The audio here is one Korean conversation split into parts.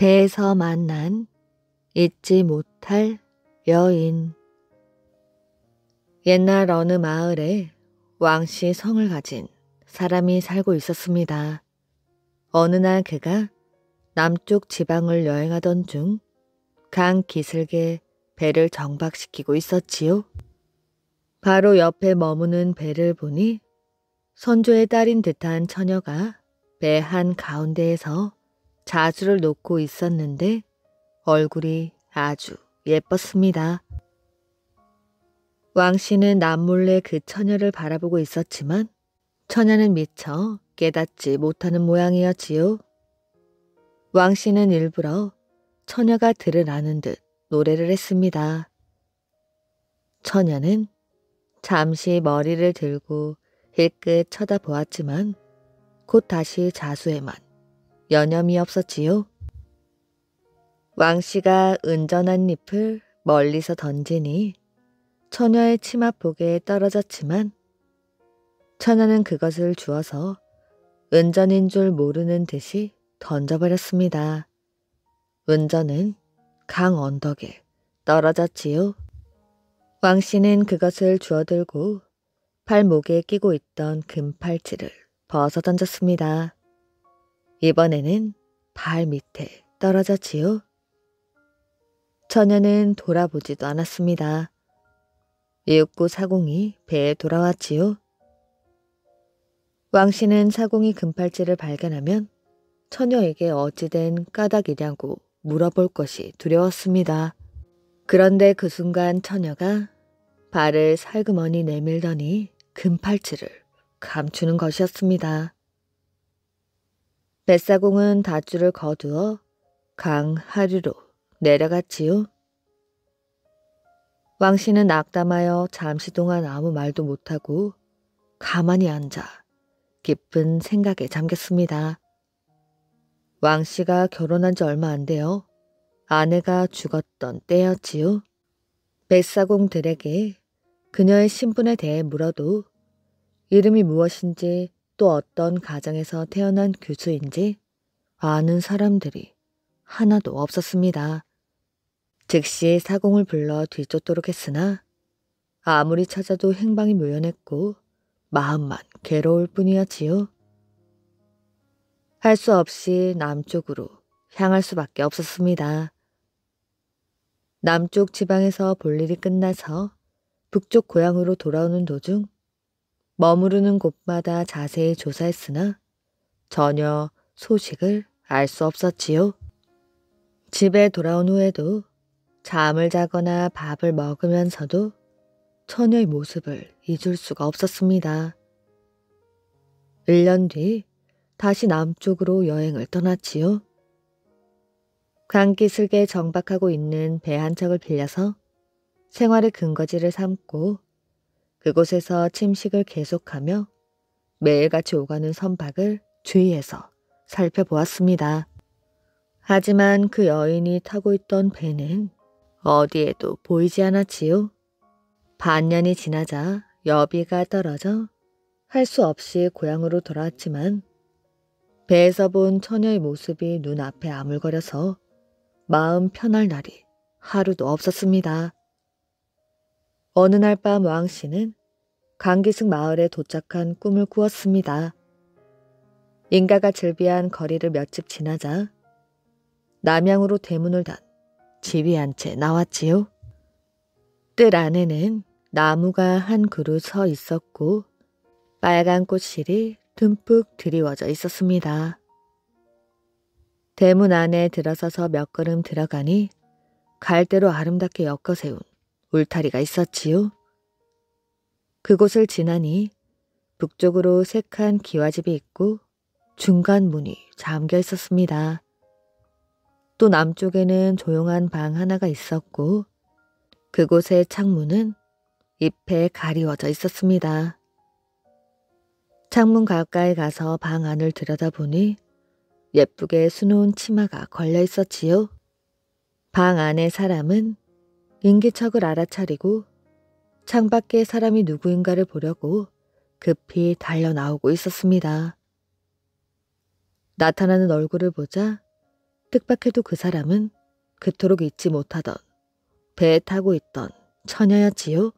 배에서 만난 잊지 못할 여인. 옛날 어느 마을에 왕씨 성을 가진 사람이 살고 있었습니다. 어느 날 그가 남쪽 지방을 여행하던 중 강 기슭에 배를 정박시키고 있었지요. 바로 옆에 머무는 배를 보니 선조의 딸인 듯한 처녀가 배 한 가운데에서 자수를 놓고 있었는데 얼굴이 아주 예뻤습니다. 왕씨는 남몰래 그 처녀를 바라보고 있었지만 처녀는 미처 깨닫지 못하는 모양이었지요. 왕씨는 일부러 처녀가 들으라는 듯 노래를 했습니다. 처녀는 잠시 머리를 들고 힐끗 쳐다보았지만 곧 다시 자수에만 여념이 없었지요. 왕씨가 은전한 잎을 멀리서 던지니 처녀의 치마폭에 떨어졌지만 처녀는 그것을 주워서 은전인 줄 모르는 듯이 던져버렸습니다. 은전은 강 언덕에 떨어졌지요. 왕씨는 그것을 주워들고 팔목에 끼고 있던 금팔찌를 벗어 던졌습니다. 이번에는 발 밑에 떨어졌지요. 처녀는 돌아보지도 않았습니다. 이윽고 사공이 배에 돌아왔지요. 왕씨는 사공이 금팔찌를 발견하면 처녀에게 어찌된 까닭이냐고 물어볼 것이 두려웠습니다. 그런데 그 순간 처녀가 발을 살그머니 내밀더니 금팔찌를 감추는 것이었습니다. 뱃사공은 닷줄을 거두어 강 하류로 내려갔지요. 왕씨는 낙담하여 잠시 동안 아무 말도 못하고 가만히 앉아 깊은 생각에 잠겼습니다. 왕씨가 결혼한 지 얼마 안 되어 아내가 죽었던 때였지요. 뱃사공들에게 그녀의 신분에 대해 물어도 이름이 무엇인지 또 어떤 가정에서 태어난 교수인지 아는 사람들이 하나도 없었습니다. 즉시 사공을 불러 뒤쫓도록 했으나 아무리 찾아도 행방이 묘연했고 마음만 괴로울 뿐이었지요. 할 수 없이 남쪽으로 향할 수밖에 없었습니다. 남쪽 지방에서 볼 일이 끝나서 북쪽 고향으로 돌아오는 도중 머무르는 곳마다 자세히 조사했으나 전혀 소식을 알 수 없었지요. 집에 돌아온 후에도 잠을 자거나 밥을 먹으면서도 처녀의 모습을 잊을 수가 없었습니다. 1년 뒤 다시 남쪽으로 여행을 떠났지요. 강기슭에 정박하고 있는 배 한 척을 빌려서 생활의 근거지를 삼고 그곳에서 침식을 계속하며 매일같이 오가는 선박을 주위에서 살펴보았습니다. 하지만 그 여인이 타고 있던 배는 어디에도 보이지 않았지요. 반년이 지나자 여비가 떨어져 할 수 없이 고향으로 돌아왔지만 배에서 본 처녀의 모습이 눈앞에 아물거려서 마음 편할 날이 하루도 없었습니다. 어느 날 밤 왕씨는 강기슭 마을에 도착한 꿈을 꾸었습니다. 인가가 즐비한 거리를 몇 집 지나자 남향으로 대문을 단 집이 한 채 나왔지요. 뜰 안에는 나무가 한 그루 서 있었고 빨간 꽃실이 듬뿍 드리워져 있었습니다. 대문 안에 들어서서 몇 걸음 들어가니 갈대로 아름답게 엮어세운 울타리가 있었지요. 그곳을 지나니 북쪽으로 색한 기와집이 있고 중간 문이 잠겨 있었습니다. 또 남쪽에는 조용한 방 하나가 있었고 그곳의 창문은 잎에 가리워져 있었습니다. 창문 가까이 가서 방 안을 들여다보니 예쁘게 수놓은 치마가 걸려 있었지요. 방 안의 사람은 인기척을 알아차리고 창밖에 사람이 누구인가를 보려고 급히 달려나오고 있었습니다. 나타나는 얼굴을 보자 뜻밖에도 그 사람은 그토록 잊지 못하던 배에 타고 있던 처녀였지요.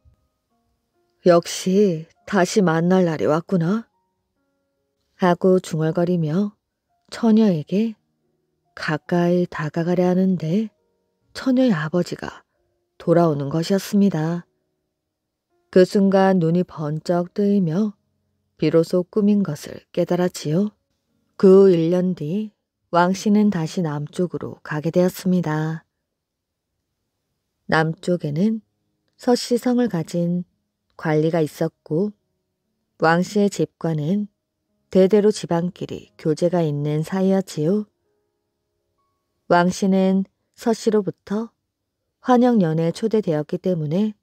역시 다시 만날 날이 왔구나 하고 중얼거리며 처녀에게 가까이 다가가려 하는데 처녀의 아버지가 돌아오는 것이었습니다. 그 순간 눈이 번쩍 뜨이며 비로소 꿈인 것을 깨달았지요. 그 후 1년 뒤 왕씨는 다시 남쪽으로 가게 되었습니다. 남쪽에는 서씨성을 가진 관리가 있었고 왕씨의 집과는 대대로 집안끼리 교제가 있는 사이였지요. 왕씨는 서씨로부터 환영연에 초대되었기 때문에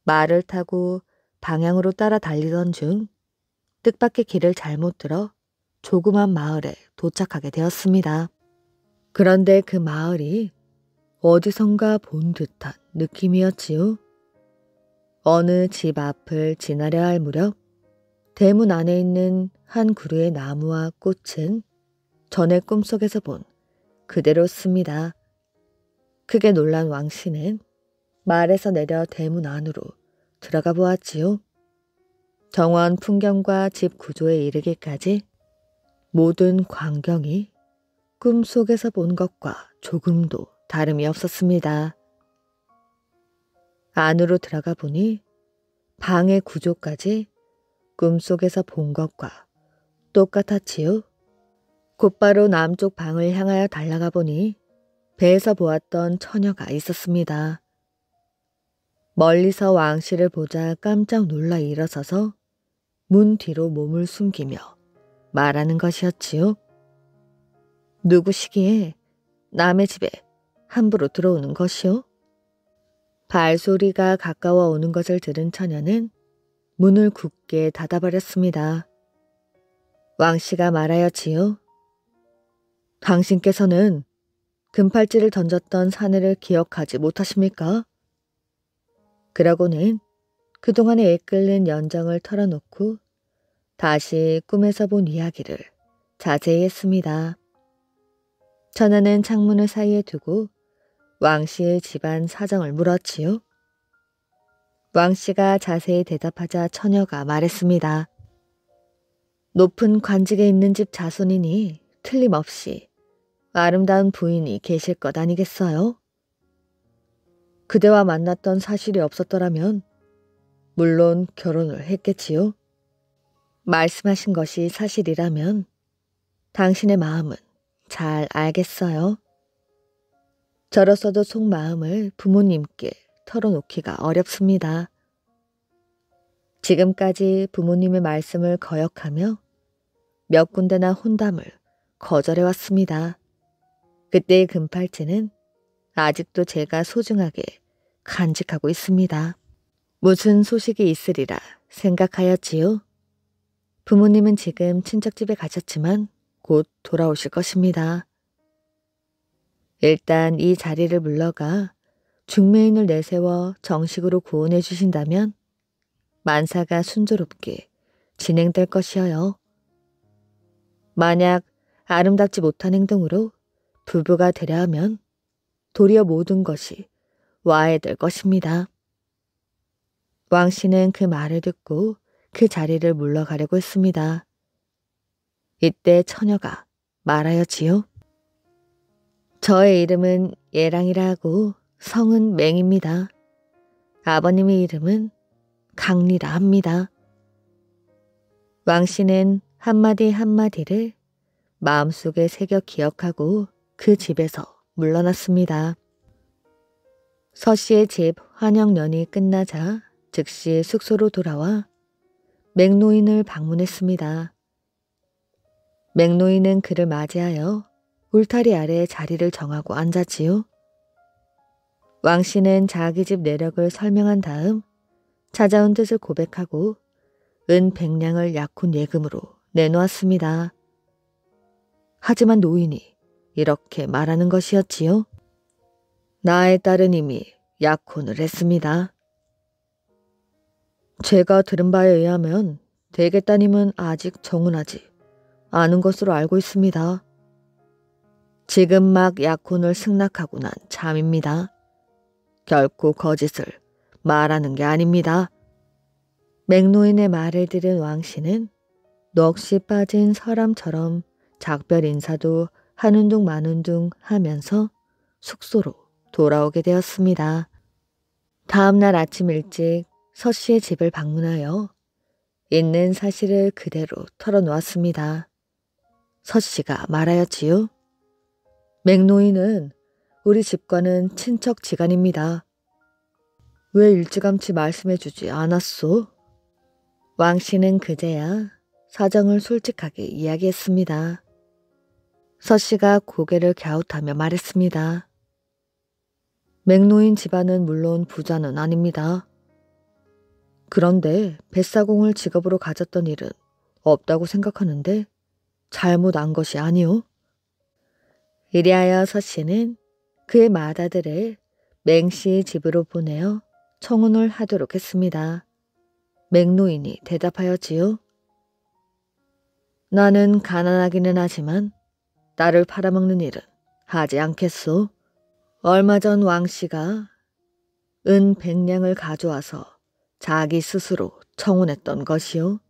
말을 타고 방향으로 따라 달리던 중 뜻밖의 길을 잘못 들어 조그만 마을에 도착하게 되었습니다. 그런데 그 마을이 어디선가 본 듯한 느낌이었지요. 어느 집 앞을 지나려 할 무렵 대문 안에 있는 한 그루의 나무와 꽃은 전에 꿈속에서 본 그대로였습니다. 크게 놀란 왕씨는 말에서 내려 대문 안으로 들어가 보았지요. 정원 풍경과 집 구조에 이르기까지 모든 광경이 꿈속에서 본 것과 조금도 다름이 없었습니다. 안으로 들어가 보니 방의 구조까지 꿈속에서 본 것과 똑같았지요. 곧바로 남쪽 방을 향하여 달려가 보니 배에서 보았던 처녀가 있었습니다. 멀리서 왕씨를 보자 깜짝 놀라 일어서서 문 뒤로 몸을 숨기며 말하는 것이었지요. 누구시기에 남의 집에 함부로 들어오는 것이요? 발소리가 가까워 오는 것을 들은 처녀는 문을 굳게 닫아버렸습니다. 왕씨가 말하였지요. 당신께서는 금팔찌를 던졌던 사내를 기억하지 못하십니까? 그러고는 그동안의 애끓는 연정을 털어놓고 다시 꿈에서 본 이야기를 자세히 했습니다. 처녀는 창문을 사이에 두고 왕씨의 집안 사정을 물었지요. 왕씨가 자세히 대답하자 처녀가 말했습니다. 높은 관직에 있는 집 자손이니 틀림없이 아름다운 부인이 계실 것 아니겠어요? 그대와 만났던 사실이 없었더라면 물론 결혼을 했겠지요. 말씀하신 것이 사실이라면 당신의 마음은 잘 알겠어요. 저로서도 속마음을 부모님께 털어놓기가 어렵습니다. 지금까지 부모님의 말씀을 거역하며 몇 군데나 혼담을 거절해왔습니다. 그때의 금팔찌는 아직도 제가 소중하게 간직하고 있습니다. 무슨 소식이 있으리라 생각하였지요. 부모님은 지금 친척집에 가셨지만 곧 돌아오실 것입니다. 일단 이 자리를 물러가 중매인을 내세워 정식으로 고운해 주신다면 만사가 순조롭게 진행될 것이어요. 만약 아름답지 못한 행동으로 부부가 되려 하면 도리어 모든 것이 와해될 것입니다. 왕씨는 그 말을 듣고 그 자리를 물러가려고 했습니다. 이때 처녀가 말하였지요. 저의 이름은 예랑이라 하고 성은 맹입니다. 아버님의 이름은 강리라 합니다. 왕씨는 한마디 한마디를 마음속에 새겨 기억하고 그 집에서 물러났습니다. 서씨의 집 환영연이 끝나자 즉시 숙소로 돌아와 맹노인을 방문했습니다. 맹노인은 그를 맞이하여 울타리 아래 자리를 정하고 앉았지요. 왕씨는 자기 집 내력을 설명한 다음 찾아온 뜻을 고백하고 은 100냥을 약혼 예금으로 내놓았습니다. 하지만 노인이 이렇게 말하는 것이었지요. 나의 딸은 이미 약혼을 했습니다. 제가 들은 바에 의하면 대개 따님은 아직 정혼하지 않은 것으로 알고 있습니다. 지금 막 약혼을 승낙하고 난 참입니다. 결코 거짓을 말하는 게 아닙니다. 맹노인의 말을 들은 왕씨는 넋이 빠진 사람처럼 작별 인사도 하는 둥 마는 둥 하면서 숙소로 돌아오게 되었습니다. 다음 날 아침 일찍 서씨의 집을 방문하여 있는 사실을 그대로 털어놓았습니다. 서씨가 말하였지요. 맹노인은 우리 집과는 친척지간입니다. 왜 일찌감치 말씀해주지 않았소? 왕씨는 그제야 사정을 솔직하게 이야기했습니다. 서씨가 고개를 갸웃하며 말했습니다. 맹노인 집안은 물론 부자는 아닙니다. 그런데 뱃사공을 직업으로 가졌던 일은 없다고 생각하는데 잘못 안 것이 아니오? 이리하여 서씨는 그의 맏아들을 맹씨의 집으로 보내어 청혼을 하도록 했습니다. 맹노인이 대답하였지요. 나는 가난하기는 하지만 딸을 팔아먹는 일은 하지 않겠소. 얼마 전 왕씨가 은 100냥을 가져와서 자기 스스로 청혼했던 것이요.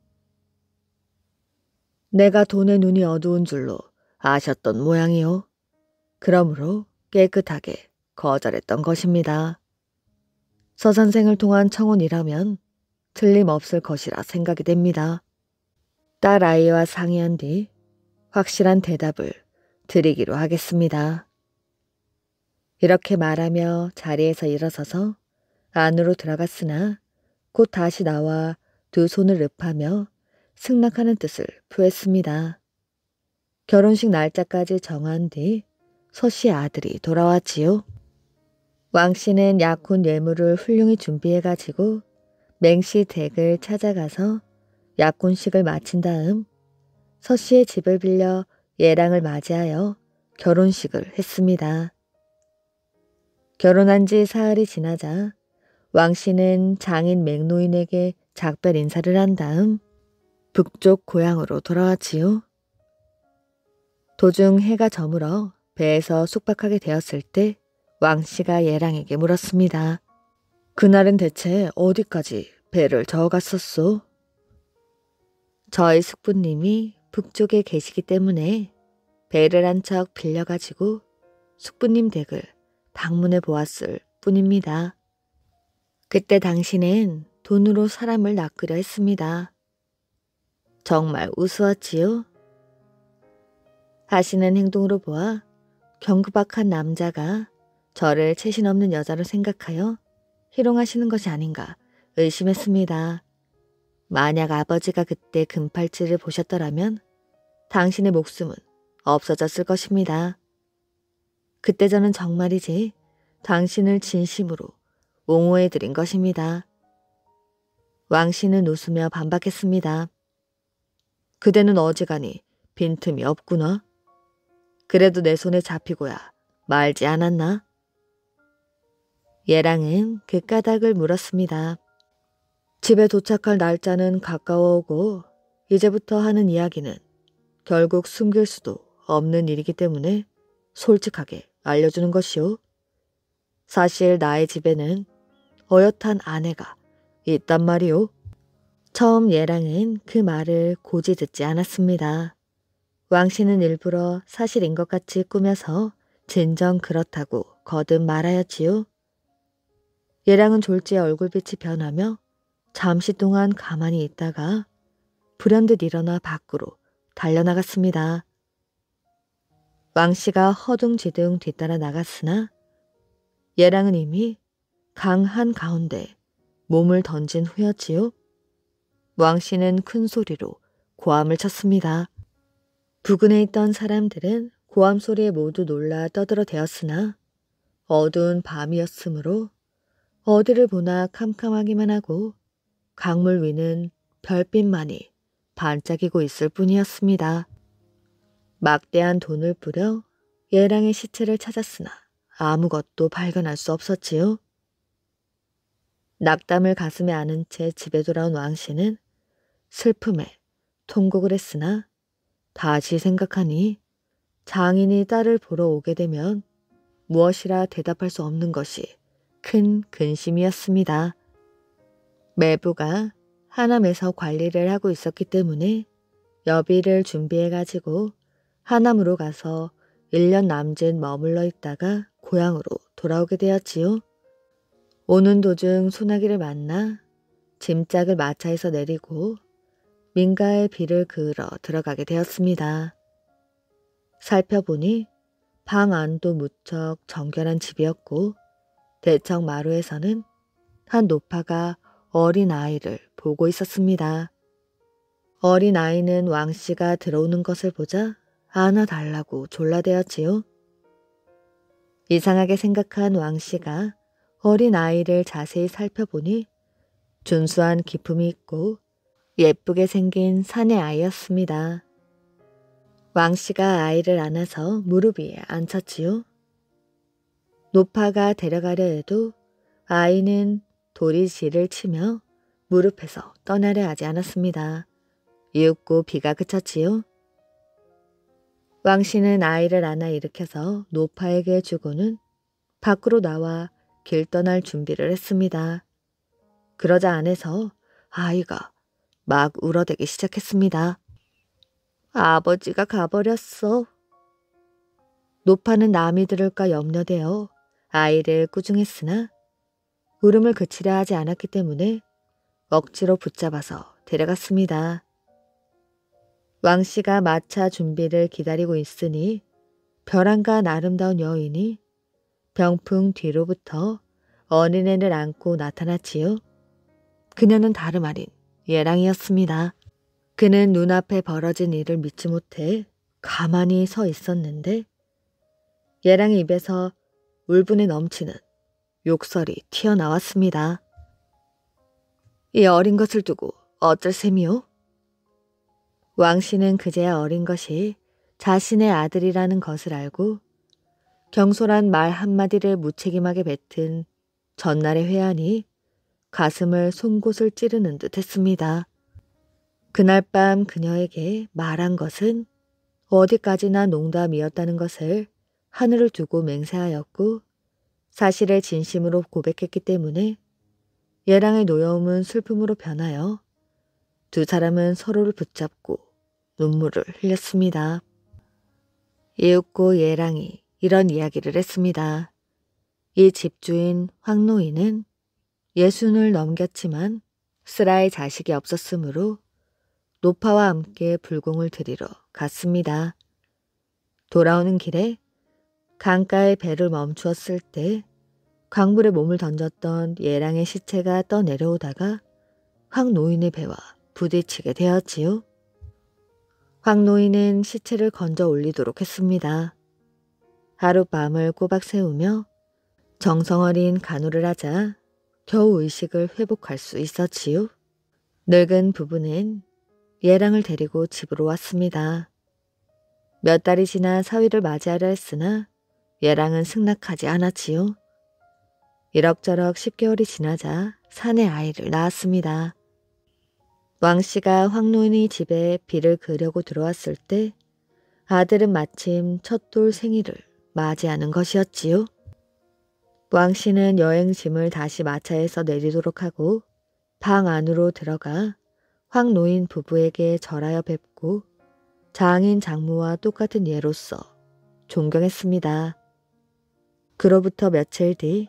내가 돈에 눈이 어두운 줄로 아셨던 모양이요. 그러므로 깨끗하게 거절했던 것입니다. 서 선생을 통한 청혼이라면 틀림없을 것이라 생각이 됩니다. 딸 아이와 상의한 뒤 확실한 대답을 드리기로 하겠습니다. 이렇게 말하며 자리에서 일어서서 안으로 들어갔으나 곧 다시 나와 두 손을 읍하며 승낙하는 뜻을 표했습니다. 결혼식 날짜까지 정한 뒤 서씨의 아들이 돌아왔지요. 왕씨는 약혼 예물을 훌륭히 준비해가지고 맹씨 댁을 찾아가서 약혼식을 마친 다음 서씨의 집을 빌려 예랑을 맞이하여 결혼식을 했습니다. 결혼한 지 사흘이 지나자 왕씨는 장인 맹노인에게 작별 인사를 한 다음 북쪽 고향으로 돌아왔지요. 도중 해가 저물어 배에서 숙박하게 되었을 때 왕씨가 예랑에게 물었습니다. 그날은 대체 어디까지 배를 저어갔었소? 저희 숙부님이 북쪽에 계시기 때문에 배를 한 척 빌려가지고 숙부님 댁을 방문해 보았을 뿐입니다. 그때 당신은 돈으로 사람을 낚으려 했습니다. 정말 우스웠지요? 하시는 행동으로 보아 경구박한 남자가 저를 채신 없는 여자로 생각하여 희롱하시는 것이 아닌가 의심했습니다. 만약 아버지가 그때 금팔찌를 보셨더라면 당신의 목숨은 없어졌을 것입니다. 그때 저는 정말이지 당신을 진심으로 옹호해드린 것입니다. 왕씨는 웃으며 반박했습니다. 그대는 어지간히 빈틈이 없구나. 그래도 내 손에 잡히고야 말지 않았나? 예랑은 그 까닭을 물었습니다. 집에 도착할 날짜는 가까워오고 이제부터 하는 이야기는 결국 숨길 수도 없는 일이기 때문에 솔직하게 알려주는 것이오. 사실 나의 집에는 어엿한 아내가 있단 말이오. 처음 예랑은 그 말을 고지 듣지 않았습니다. 왕씨는 일부러 사실인 것 같이 꾸며서 진정 그렇다고 거듭 말하였지요. 예랑은 졸지에 얼굴빛이 변하며 잠시 동안 가만히 있다가 불현듯 일어나 밖으로 달려나갔습니다. 왕씨가 허둥지둥 뒤따라 나갔으나 예랑은 이미 강 한가운데 몸을 던진 후였지요. 왕씨는 큰 소리로 고함을 쳤습니다. 부근에 있던 사람들은 고함 소리에 모두 놀라 떠들어대었으나 어두운 밤이었으므로 어디를 보나 캄캄하기만 하고 강물 위는 별빛만이 반짝이고 있을 뿐이었습니다. 막대한 돈을 뿌려 예랑의 시체를 찾았으나 아무것도 발견할 수 없었지요. 낙담을 가슴에 안은 채 집에 돌아온 왕씨는 슬픔에 통곡을 했으나 다시 생각하니 장인이 딸을 보러 오게 되면 무엇이라 대답할 수 없는 것이 큰 근심이었습니다. 매부가 하남에서 관리를 하고 있었기 때문에 여비를 준비해가지고 하남으로 가서 1년 남짓 머물러 있다가 고향으로 돌아오게 되었지요. 오는 도중 소나기를 만나 짐짝을 마차에서 내리고 민가에 비를 그으러 들어가게 되었습니다. 살펴보니 방 안도 무척 정결한 집이었고 대청 마루에서는 한 노파가 어린 아이를 보고 있었습니다. 어린 아이는 왕씨가 들어오는 것을 보자 안아달라고 졸라대었지요. 이상하게 생각한 왕씨가 어린 아이를 자세히 살펴보니 준수한 기품이 있고 예쁘게 생긴 사내 아이였습니다. 왕씨가 아이를 안아서 무릎 위에 앉혔지요. 노파가 데려가려 해도 아이는 도리지를 치며 무릎에서 떠나려 하지 않았습니다. 이윽고 비가 그쳤지요. 왕씨는 아이를 안아 일으켜서 노파에게 주고는 밖으로 나와 길 떠날 준비를 했습니다. 그러자 안에서 아이가 막 울어대기 시작했습니다. 아버지가 가버렸어. 노파는 남이 들을까 염려되어 아이를 꾸중했으나 울음을 그치려 하지 않았기 때문에 억지로 붙잡아서 데려갔습니다. 왕씨가 마차 준비를 기다리고 있으니 벼랑간 아름다운 여인이 병풍 뒤로부터 어린애를 안고 나타났지요. 그녀는 다름 아닌 예랑이었습니다. 그는 눈앞에 벌어진 일을 믿지 못해 가만히 서 있었는데 예랑의 입에서 울분에 넘치는 욕설이 튀어나왔습니다. 이 어린 것을 두고 어쩔 셈이요? 왕씨는 그제야 어린 것이 자신의 아들이라는 것을 알고 경솔한 말 한마디를 무책임하게 뱉은 전날의 회한이 가슴을 송곳을 찌르는 듯 했습니다. 그날 밤 그녀에게 말한 것은 어디까지나 농담이었다는 것을 하늘을 두고 맹세하였고 사실을 진심으로 고백했기 때문에 예랑의 노여움은 슬픔으로 변하여 두 사람은 서로를 붙잡고 눈물을 흘렸습니다. 이윽고 예랑이 이런 이야기를 했습니다. 이 집주인 황노인은 60을 넘겼지만 쓰라의 자식이 없었으므로 노파와 함께 불공을 드리러 갔습니다. 돌아오는 길에 강가에 배를 멈추었을 때 강물에 몸을 던졌던 예랑의 시체가 떠내려오다가 황노인의 배와 부딪히게 되었지요. 황노인은 시체를 건져 올리도록 했습니다. 하룻밤을 꼬박 세우며 정성어린 간호를 하자 겨우 의식을 회복할 수 있었지요. 늙은 부부는 예랑을 데리고 집으로 왔습니다. 몇 달이 지나 사위를 맞이하려 했으나 예랑은 승낙하지 않았지요. 이럭저럭 10개월이 지나자 사내 아이를 낳았습니다. 왕씨가 황노인의 집에 비를 그려고 들어왔을 때 아들은 마침 첫돌 생일을 맞이하는 것이었지요. 왕씨는 여행짐을 다시 마차에서 내리도록 하고 방 안으로 들어가 황노인 부부에게 절하여 뵙고 장인 장모와 똑같은 예로서 존경했습니다. 그로부터 며칠 뒤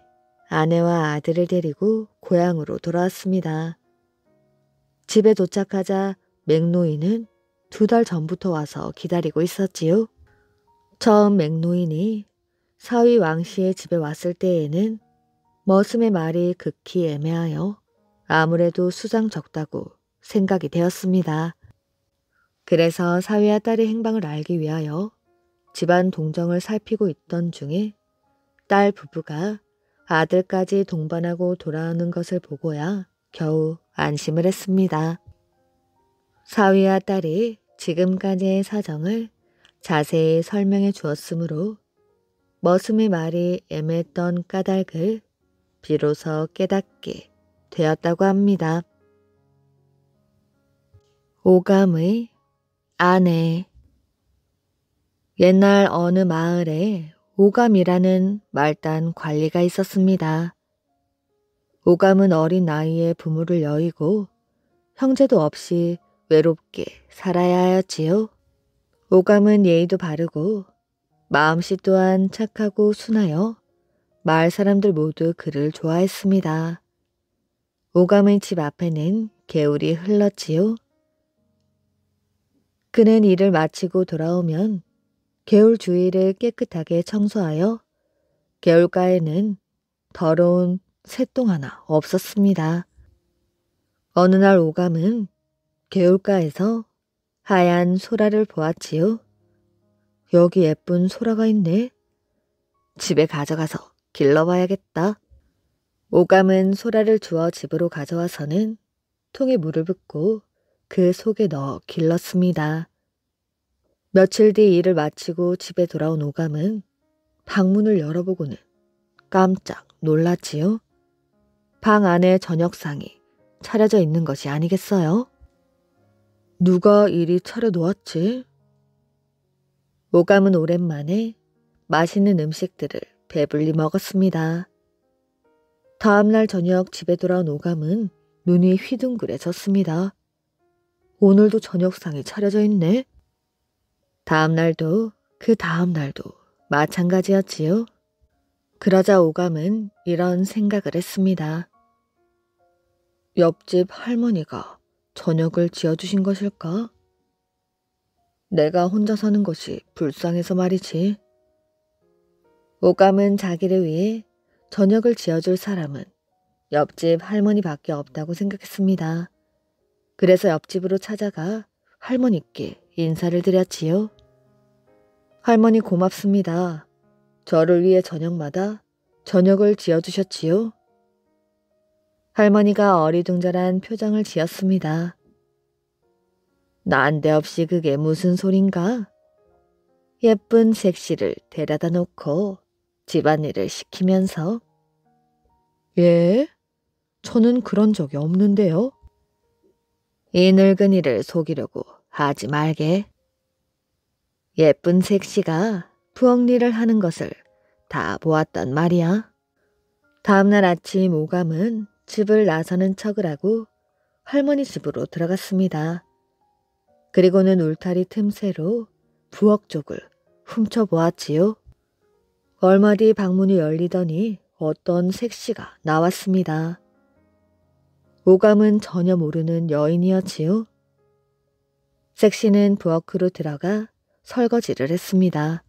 아내와 아들을 데리고 고향으로 돌아왔습니다. 집에 도착하자 맹노인은 2달 전부터 와서 기다리고 있었지요. 처음 맹노인이 사위 왕씨의 집에 왔을 때에는 머슴의 말이 극히 애매하여 아무래도 수상쩍다고 생각이 되었습니다. 그래서 사위와 딸의 행방을 알기 위하여 집안 동정을 살피고 있던 중에 딸 부부가 아들까지 동반하고 돌아오는 것을 보고야 겨우 안심을 했습니다. 사위와 딸이 지금까지의 사정을 자세히 설명해 주었으므로 머슴의 말이 애매했던 까닭을 비로소 깨닫게 되었다고 합니다. 오감의 아내. 옛날 어느 마을에 오감이라는 말단 관리가 있었습니다. 오감은 어린 나이에 부모를 여의고 형제도 없이 외롭게 살아야 하였지요. 오감은 예의도 바르고 마음씨 또한 착하고 순하여 마을 사람들 모두 그를 좋아했습니다. 오감의 집 앞에는 개울이 흘렀지요. 그는 일을 마치고 돌아오면 개울 주위를 깨끗하게 청소하여 개울가에는 더러운 새똥 하나 없었습니다. 어느 날 오감은 개울가에서 하얀 소라를 보았지요. 여기 예쁜 소라가 있네. 집에 가져가서 길러봐야겠다. 오감은 소라를 주워 집으로 가져와서는 통에 물을 붓고 그 속에 넣어 길렀습니다. 며칠 뒤 일을 마치고 집에 돌아온 오감은 방문을 열어보고는 깜짝 놀랐지요. 방 안에 저녁상이 차려져 있는 것이 아니겠어요? 누가 이리 차려놓았지? 오감은 오랜만에 맛있는 음식들을 배불리 먹었습니다. 다음날 저녁 집에 돌아온 오감은 눈이 휘둥그레졌습니다. 오늘도 저녁상이 차려져 있네. 다음날도 그 다음날도 마찬가지였지요. 그러자 오감은 이런 생각을 했습니다. 옆집 할머니가 저녁을 지어주신 것일까? 내가 혼자 사는 것이 불쌍해서 말이지. 오감은 자기를 위해 저녁을 지어줄 사람은 옆집 할머니밖에 없다고 생각했습니다. 그래서 옆집으로 찾아가 할머니께 인사를 드렸지요. 할머니 고맙습니다. 저를 위해 저녁마다 저녁을 지어주셨지요. 할머니가 어리둥절한 표정을 지었습니다. 난데없이 그게 무슨 소린가? 예쁜 색시를 데려다 놓고 집안일을 시키면서. 예? 저는 그런 적이 없는데요. 이 늙은이를 속이려고 하지 말게. 예쁜 색시가 부엌 일을 하는 것을 다 보았단 말이야. 다음날 아침 오감은 집을 나서는 척을 하고 할머니 집으로 들어갔습니다. 그리고는 울타리 틈새로 부엌 쪽을 훔쳐보았지요. 얼마 뒤 방문이 열리더니 어떤 색시가 나왔습니다. 오감은 전혀 모르는 여인이었지요. 색시는 부엌으로 들어가 설거지를 했습니다.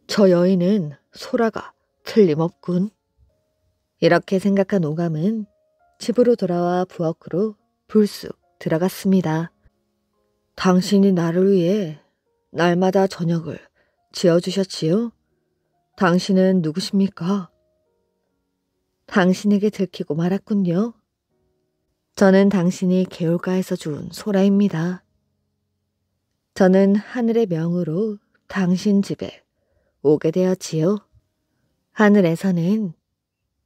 저 여인은 소라가 틀림없군. 이렇게 생각한 오감은 집으로 돌아와 부엌으로 불쑥 들어갔습니다. 당신이 나를 위해 날마다 저녁을 지어주셨지요? 당신은 누구십니까? 당신에게 들키고 말았군요. 저는 당신이 개울가에서 준 소라입니다. 저는 하늘의 명으로 당신 집에 오게 되었지요. 하늘에서는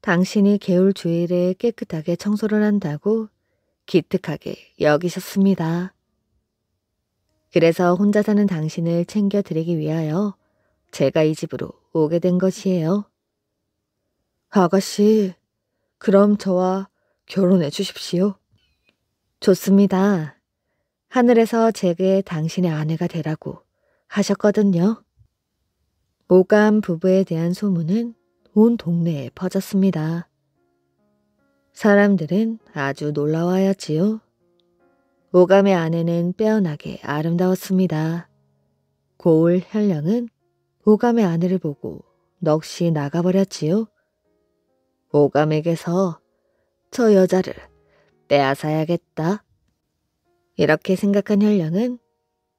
당신이 개울 주위를 깨끗하게 청소를 한다고 기특하게 여기셨습니다. 그래서 혼자 사는 당신을 챙겨드리기 위하여 제가 이 집으로 오게 된 것이에요. 아가씨, 그럼 저와 결혼해 주십시오. 좋습니다. 하늘에서 제게 당신의 아내가 되라고 하셨거든요. 오감 부부에 대한 소문은 온 동네에 퍼졌습니다. 사람들은 아주 놀라워하였지요. 오감의 아내는 빼어나게 아름다웠습니다. 고을 현령은 오감의 아내를 보고 넋이 나가버렸지요. 오감에게서 저 여자를 빼앗아야겠다. 이렇게 생각한 현령은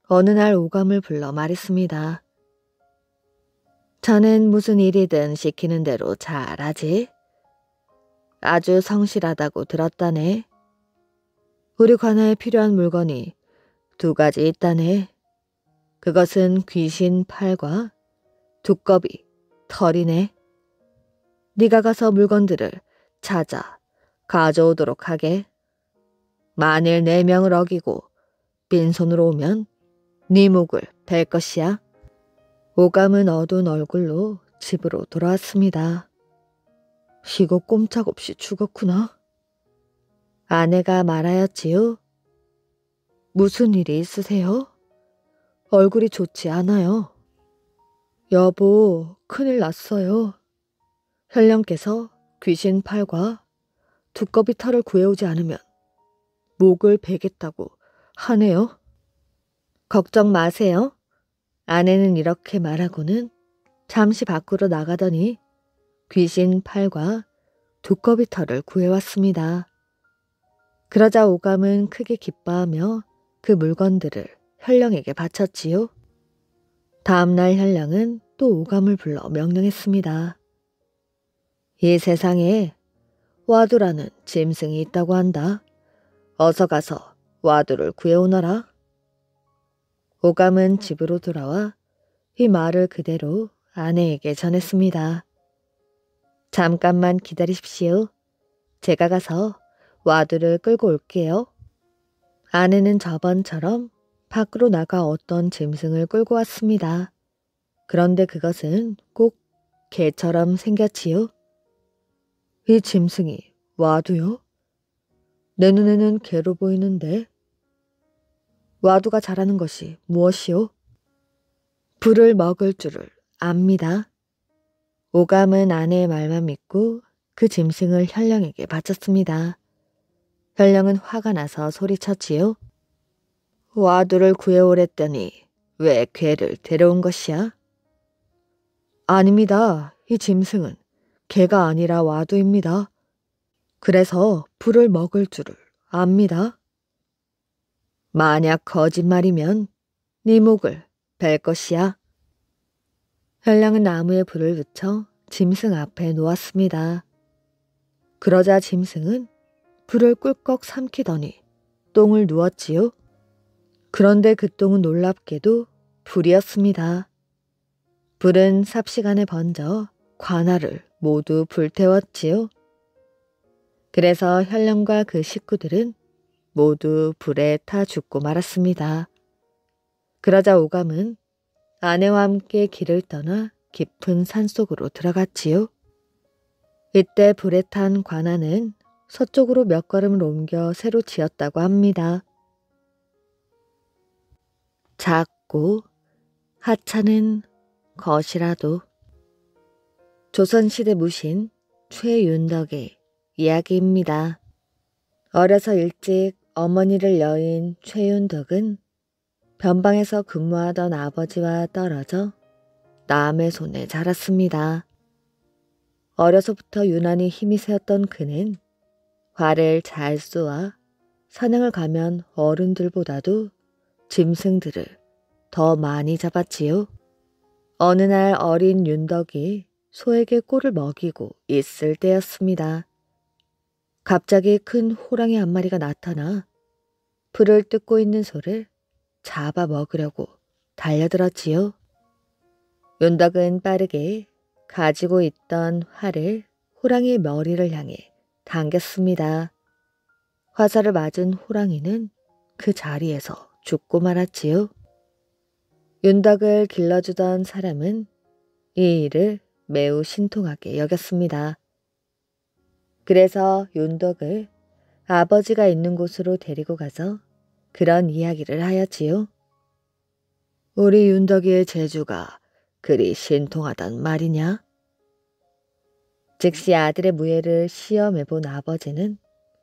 어느 날 오감을 불러 말했습니다. 저는 무슨 일이든 시키는 대로 잘하지. 아주 성실하다고 들었다네. 우리 관아에 필요한 물건이 2가지 있다네. 그것은 귀신 팔과 두꺼비 털이네. 네가 가서 물건들을 찾아 가져오도록 하게. 만일 내 명을 어기고 빈손으로 오면 네 목을 벨 것이야. 오감은 어두운 얼굴로 집으로 돌아왔습니다. 이거 꼼짝없이 죽었구나. 아내가 말하였지요. 무슨 일이 있으세요? 얼굴이 좋지 않아요. 여보, 큰일 났어요. 현령께서 귀신 팔과 두꺼비 털을 구해오지 않으면 목을 베겠다고 하네요. 걱정 마세요. 아내는 이렇게 말하고는 잠시 밖으로 나가더니 귀신 팔과 두꺼비 털을 구해왔습니다. 그러자 오감은 크게 기뻐하며 그 물건들을 현령에게 바쳤지요. 다음날 현령은 또 오감을 불러 명령했습니다. 이 세상에 와두라는 짐승이 있다고 한다. 어서 가서 와두를 구해오너라. 오감은 집으로 돌아와 이 말을 그대로 아내에게 전했습니다. 잠깐만 기다리십시오. 제가 가서 와두를 끌고 올게요. 아내는 저번처럼 밖으로 나가 어떤 짐승을 끌고 왔습니다. 그런데 그것은 꼭 개처럼 생겼지요. 이 짐승이 와두요? 내 눈에는 개로 보이는데 와두가 잘하는 것이 무엇이요? 불을 먹을 줄을 압니다. 오감은 아내의 말만 믿고 그 짐승을 현령에게 바쳤습니다. 현령은 화가 나서 소리쳤지요. 와두를 구해오랬더니 왜 개를 데려온 것이야? 아닙니다. 이 짐승은 개가 아니라 와두입니다. 그래서 불을 먹을 줄을 압니다. 만약 거짓말이면 네 목을 벨 것이야. 현령은 나무에 불을 붙여 짐승 앞에 놓았습니다. 그러자 짐승은 불을 꿀꺽 삼키더니 똥을 누웠지요. 그런데 그 똥은 놀랍게도 불이었습니다. 불은 삽시간에 번져 관아를 모두 불태웠지요. 그래서 현령과 그 식구들은 모두 불에 타 죽고 말았습니다. 그러자 오감은 아내와 함께 길을 떠나 깊은 산속으로 들어갔지요. 이때 불에 탄 관아는 서쪽으로 몇 걸음을 옮겨 새로 지었다고 합니다. 작고 하찮은 것이라도. 조선시대 무신 최윤덕의 이야기입니다. 어려서 일찍 어머니를 여인 최윤덕은 변방에서 근무하던 아버지와 떨어져 남의 손에 자랐습니다. 어려서부터 유난히 힘이 세었던 그는 활을 잘 쏘아 산행을 가면 어른들보다도 짐승들을 더 많이 잡았지요. 어느 날 어린 윤덕이 소에게 꿀을 먹이고 있을 때였습니다. 갑자기 큰 호랑이 한 마리가 나타나 불을 뜯고 있는 소를 잡아 먹으려고 달려들었지요. 윤덕은 빠르게 가지고 있던 활을 호랑이의 머리를 향해 당겼습니다. 화살을 맞은 호랑이는 그 자리에서 죽고 말았지요. 윤덕을 길러주던 사람은 이 일을 매우 신통하게 여겼습니다. 그래서 윤덕을 아버지가 있는 곳으로 데리고 가서 그런 이야기를 하였지요. 우리 윤덕이의 재주가 그리 신통하단 말이냐? 즉시 아들의 무예를 시험해본 아버지는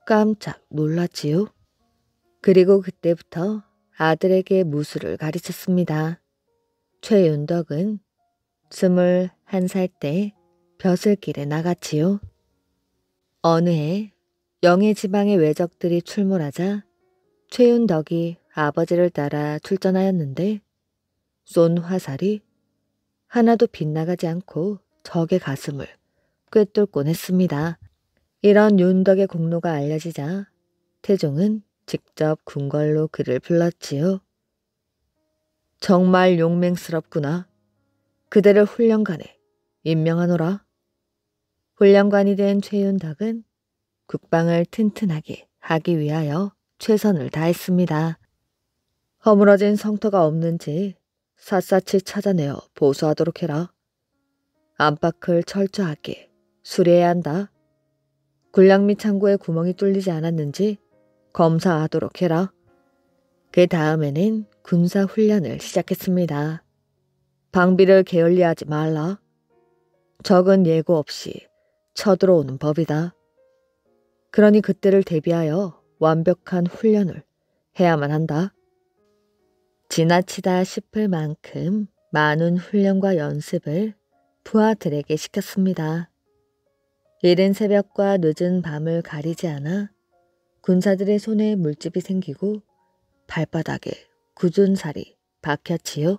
깜짝 놀랐지요. 그리고 그때부터 아들에게 무술을 가르쳤습니다. 최윤덕은 21살 때 벼슬길에 나갔지요. 어느 해 영해 지방의 왜적들이 출몰하자 최윤덕이 아버지를 따라 출전하였는데 쏜 화살이 하나도 빗나가지 않고 적의 가슴을 꿰뚫곤 했습니다. 이런 윤덕의 공로가 알려지자 태종은 직접 궁궐로 그를 불렀지요. 정말 용맹스럽구나. 그대를 훈련관에 임명하노라. 훈련관이 된 최윤덕은 국방을 튼튼하게 하기 위하여 최선을 다했습니다. 허물어진 성터가 없는지 샅샅이 찾아내어 보수하도록 해라. 안팎을 철저하게 수리해야 한다. 군량 및 창고에 구멍이 뚫리지 않았는지 검사하도록 해라. 그 다음에는 군사 훈련을 시작했습니다. 방비를 게을리하지 말라. 적은 예고 없이 쳐들어오는 법이다. 그러니 그때를 대비하여 완벽한 훈련을 해야만 한다. 지나치다 싶을 만큼 많은 훈련과 연습을 부하들에게 시켰습니다. 이른 새벽과 늦은 밤을 가리지 않아 군사들의 손에 물집이 생기고 발바닥에 굳은 살이 박혔지요.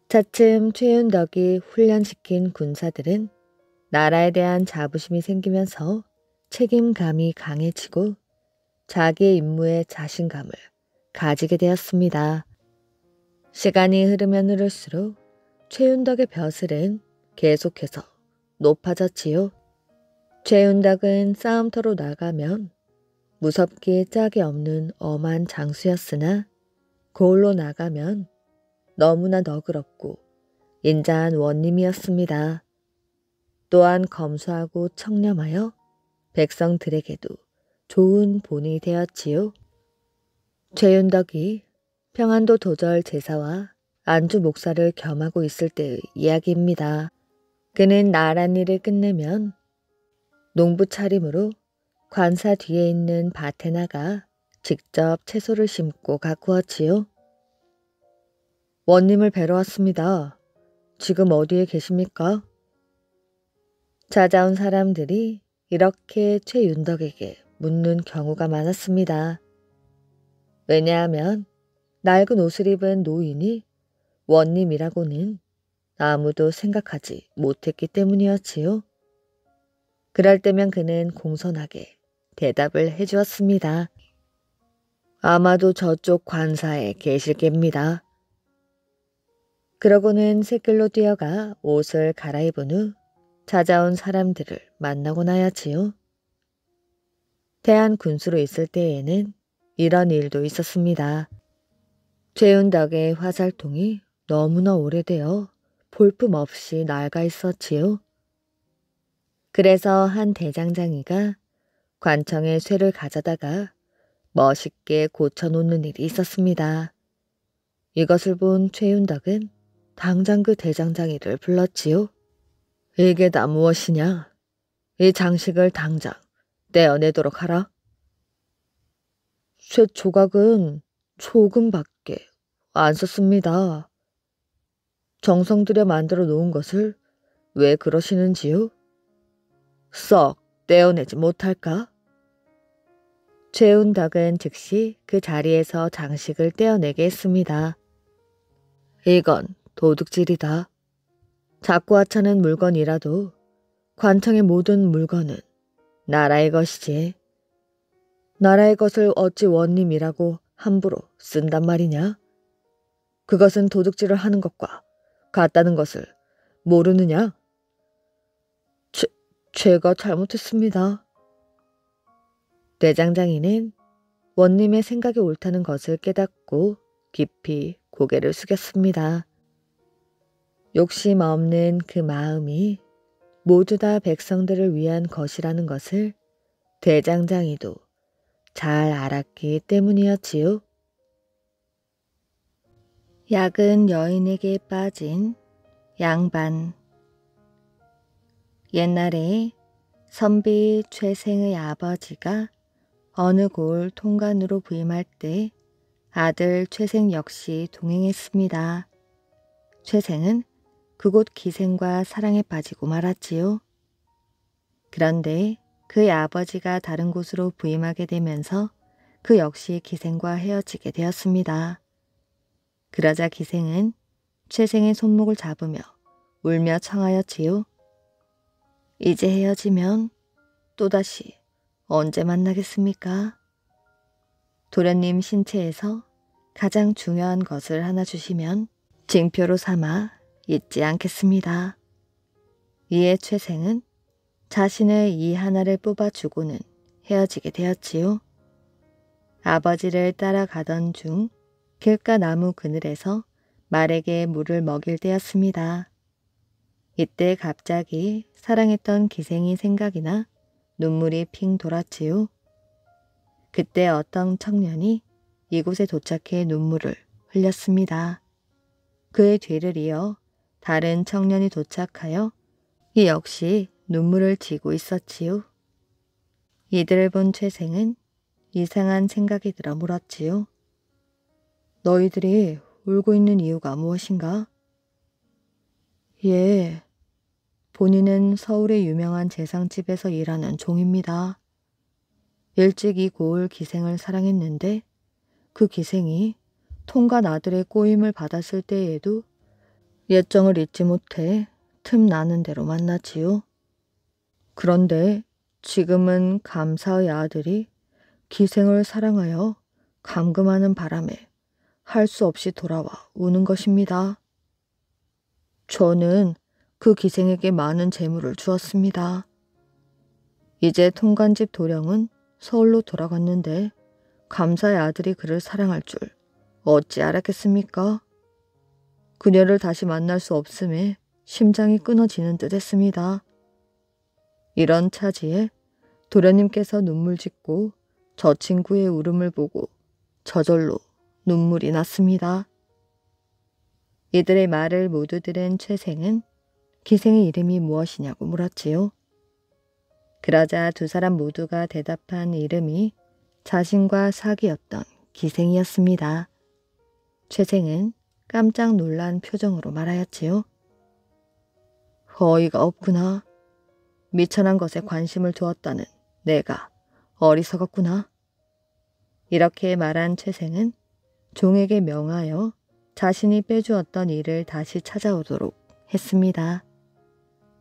차츰 최윤덕이 훈련시킨 군사들은 나라에 대한 자부심이 생기면서 책임감이 강해지고 자기의 임무에 자신감을 가지게 되었습니다. 시간이 흐르면 흐를수록 최윤덕의 벼슬은 계속해서 높아졌지요. 최윤덕은 싸움터로 나가면 무섭기 짝이 없는 엄한 장수였으나 고을로 나가면 너무나 너그럽고 인자한 원님이었습니다. 또한 검소하고 청렴하여 백성들에게도 좋은 본이 되었지요. 최윤덕이 평안도 도절 제사와 안주 목사를 겸하고 있을 때의 이야기입니다. 그는 나란 일을 끝내면 농부 차림으로 관사 뒤에 있는 밭에 나가 직접 채소를 심고 가꾸었지요. 원님을 뵈러 왔습니다. 지금 어디에 계십니까? 찾아온 사람들이 이렇게 최윤덕에게 묻는 경우가 많았습니다. 왜냐하면 낡은 옷을 입은 노인이 원님이라고는 아무도 생각하지 못했기 때문이었지요. 그럴 때면 그는 공손하게 대답을 해주었습니다. 아마도 저쪽 관사에 계실 겁니다. 그러고는 샛길로 뛰어가 옷을 갈아입은 후 찾아온 사람들을 만나고 나야지요. 태안 군수로 있을 때에는 이런 일도 있었습니다. 최윤덕의 화살통이 너무나 오래되어 볼품없이 낡아 있었지요. 그래서 한 대장장이가 관청에 쇠를 가져다가 멋있게 고쳐놓는 일이 있었습니다. 이것을 본 최윤덕은 당장 그 대장장이를 불렀지요. 이게 다 무엇이냐? 이 장식을 당장 떼어내도록 하라. 쇠 조각은 조금밖에 안 썼습니다. 정성 들여 만들어 놓은 것을 왜 그러시는지요? 썩 떼어내지 못할까? 최윤덕은 즉시 그 자리에서 장식을 떼어내게 했습니다. 이건 도둑질이다. 작고 하찮은 물건이라도 관청의 모든 물건은 나라의 것이지. 나라의 것을 어찌 원님이라고 함부로 쓴단 말이냐? 그것은 도둑질을 하는 것과 같다는 것을 모르느냐? 제가 잘못했습니다. 대장장이는 원님의 생각이 옳다는 것을 깨닫고 깊이 고개를 숙였습니다. 욕심 없는 그 마음이 모두 다 백성들을 위한 것이라는 것을 대장장이도 잘 알았기 때문이었지요. 약은 여인에게 빠진 양반. 옛날에 선비 최생의 아버지가 어느 고을 통관으로 부임할 때 아들 최생 역시 동행했습니다. 최생은 그곳 기생과 사랑에 빠지고 말았지요. 그런데 그의 아버지가 다른 곳으로 부임하게 되면서 그 역시 기생과 헤어지게 되었습니다. 그러자 기생은 최생의 손목을 잡으며 울며 청하였지요. 이제 헤어지면 또다시 언제 만나겠습니까? 도련님 신체에서 가장 중요한 것을 하나 주시면 징표로 삼아 잊지 않겠습니다. 이에 최생은 자신의 이 하나를 뽑아주고는 헤어지게 되었지요. 아버지를 따라가던 중 길가 나무 그늘에서 말에게 물을 먹일 때였습니다. 이때 갑자기 사랑했던 기생이 생각이 나 눈물이 핑 돌았지요. 그때 어떤 청년이 이곳에 도착해 눈물을 흘렸습니다. 그의 뒤를 이어 다른 청년이 도착하여 이 역시 눈물을 지고 있었지요. 이들을 본 최생은 이상한 생각이 들어 물었지요. 너희들이 울고 있는 이유가 무엇인가? 예, 본인은 서울의 유명한 재상집에서 일하는 종입니다. 일찍 이 고을 기생을 사랑했는데 그 기생이 통간 아들의 꼬임을 받았을 때에도 예정을 잊지 못해 틈 나는 대로 만났지요. 그런데 지금은 감사의 아들이 기생을 사랑하여 감금하는 바람에 할 수 없이 돌아와 우는 것입니다. 저는 그 기생에게 많은 재물을 주었습니다. 이제 통간집 도령은 서울로 돌아갔는데 감사의 아들이 그를 사랑할 줄 어찌 알았겠습니까? 그녀를 다시 만날 수 없음에 심장이 끊어지는 듯 했습니다. 이런 차지에 도련님께서 눈물 짓고 저 친구의 울음을 보고 저절로 눈물이 났습니다. 이들의 말을 모두 들은 최생은 기생의 이름이 무엇이냐고 물었지요. 그러자 두 사람 모두가 대답한 이름이 자신과 사귀었던 기생이었습니다. 최생은 깜짝 놀란 표정으로 말하였지요. 어이가 없구나. 미천한 것에 관심을 두었다는 내가 어리석었구나. 이렇게 말한 최생은 종에게 명하여 자신이 빼주었던 일을 다시 찾아오도록 했습니다.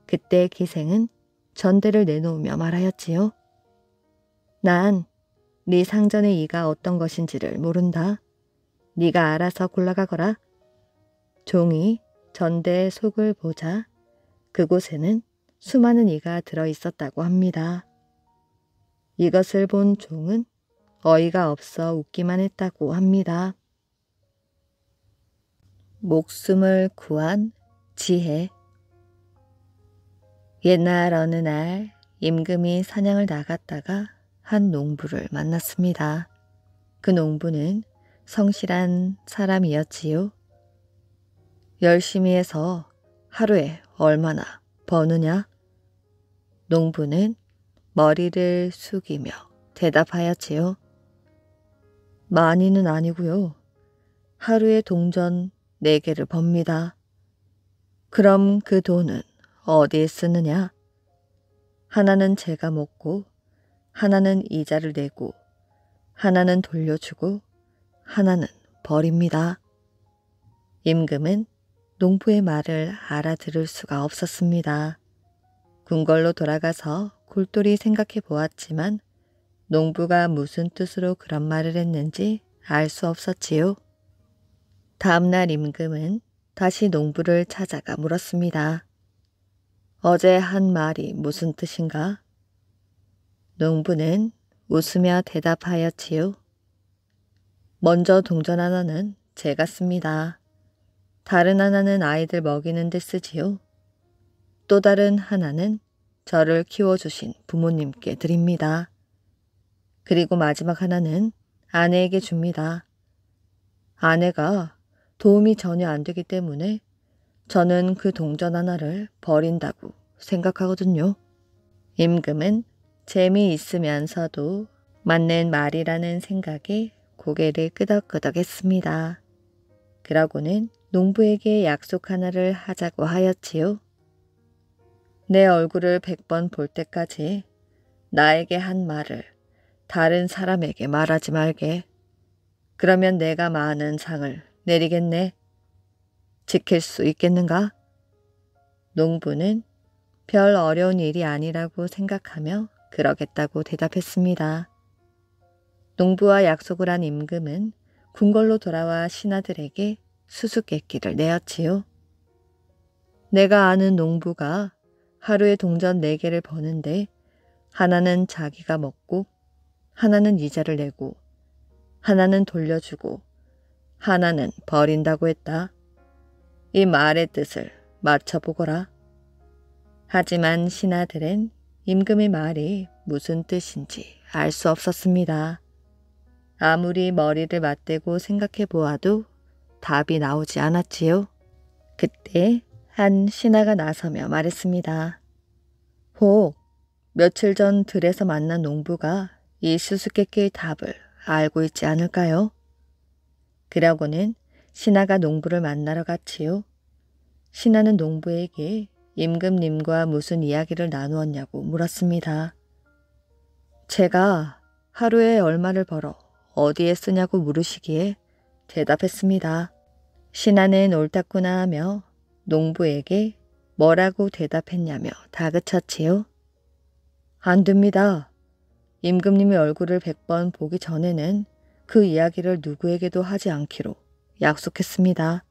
그때 기생은 전대를 내놓으며 말하였지요. 난 네 상전의 이가 어떤 것인지를 모른다. 네가 알아서 골라가거라. 종이 전대의 속을 보자 그곳에는 수많은 이가 들어있었다고 합니다. 이것을 본 종은 어이가 없어 웃기만 했다고 합니다. 목숨을 구한 지혜. 옛날 어느 날 임금이 사냥을 나갔다가 한 농부를 만났습니다. 그 농부는 성실한 사람이었지요. 열심히 해서 하루에 얼마나 버느냐? 농부는 머리를 숙이며 대답하였지요. 많이는 아니고요. 하루에 동전 4개를 법니다. 그럼 그 돈은 어디에 쓰느냐? 하나는 제가 먹고, 하나는 이자를 내고, 하나는 돌려주고, 하나는 버립니다. 임금은 농부의 말을 알아들을 수가 없었습니다. 궁궐로 돌아가서 골똘히 생각해 보았지만 농부가 무슨 뜻으로 그런 말을 했는지 알 수 없었지요. 다음날 임금은 다시 농부를 찾아가 물었습니다. 어제 한 말이 무슨 뜻인가? 농부는 웃으며 대답하였지요. 먼저 동전 하나는 제가 씁니다. 다른 하나는 아이들 먹이는 데 쓰지요. 또 다른 하나는 저를 키워주신 부모님께 드립니다. 그리고 마지막 하나는 아내에게 줍니다. 아내가 도움이 전혀 안 되기 때문에 저는 그 동전 하나를 버린다고 생각하거든요. 임금은 재미있으면서도 맞는 말이라는 생각에 고개를 끄덕끄덕했습니다. 그러고는 농부에게 약속 하나를 하자고 하였지요. 내 얼굴을 100번 볼 때까지 나에게 한 말을 다른 사람에게 말하지 말게. 그러면 내가 많은 상을 내리겠네. 지킬 수 있겠는가? 농부는 별 어려운 일이 아니라고 생각하며 그러겠다고 대답했습니다. 농부와 약속을 한 임금은 궁궐로 돌아와 신하들에게 수수께끼를 내었지요. 내가 아는 농부가 하루에 동전 4개를 버는데 하나는 자기가 먹고 하나는 이자를 내고 하나는 돌려주고 하나는 버린다고 했다. 이 말의 뜻을 맞춰보거라. 하지만 신하들은 임금의 말이 무슨 뜻인지 알 수 없었습니다. 아무리 머리를 맞대고 생각해 보아도 답이 나오지 않았지요. 그때 한 신하가 나서며 말했습니다. 혹 며칠 전 들에서 만난 농부가 이 수수께끼의 답을 알고 있지 않을까요? 그러고는 신하가 농부를 만나러 갔지요. 신하는 농부에게 임금님과 무슨 이야기를 나누었냐고 물었습니다. 제가 하루에 얼마를 벌어 어디에 쓰냐고 물으시기에 대답했습니다. 신하는 옳았구나 하며 농부에게 뭐라고 대답했냐며 다그쳤지요. 안 됩니다. 임금님의 얼굴을 100번 보기 전에는 그 이야기를 누구에게도 하지 않기로 약속했습니다.